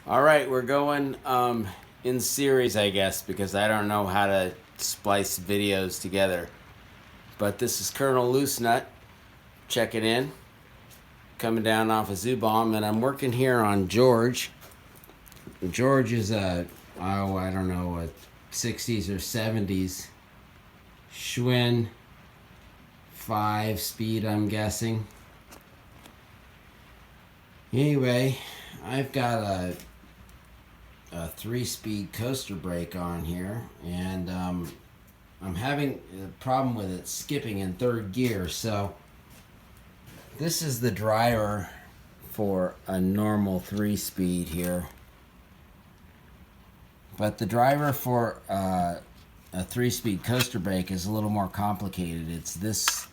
All right, we're going in series, I guess, because I don't know how to splice videos together. But this is Colonel Loose Nut checking in, coming down off a zoo bomb, and I'm working here on George. George is I don't know, a 60s or 70s Schwinn 5-speed, I'm guessing. Anyway, I've got a 3-speed coaster brake on here, and I'm having a problem with it skipping in third gear. So this is the driver for a normal 3-speed here, but the driver for a 3-speed coaster brake is a little more complicated. It's this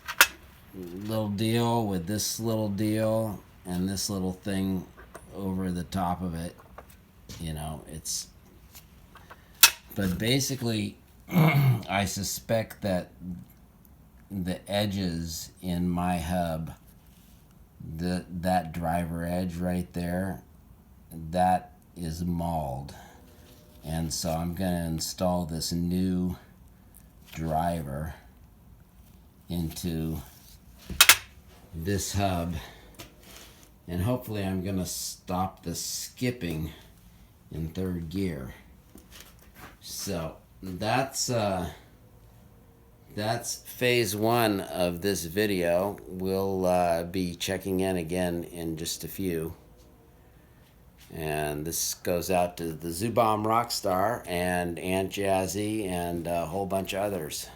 little deal with this little deal and this little thing over the top of it. You know, but basically I suspect that the edges in my hub, that driver edge right there, that is mauled. And so I'm going to install this new driver into this hub, and hopefully I'm going to stop the skipping in third gear. So that's phase one of this video. We'll be checking in again in just a few. And this goes out to the Zoo Bomb Rockstar and Aunt Jazzy and a whole bunch of others.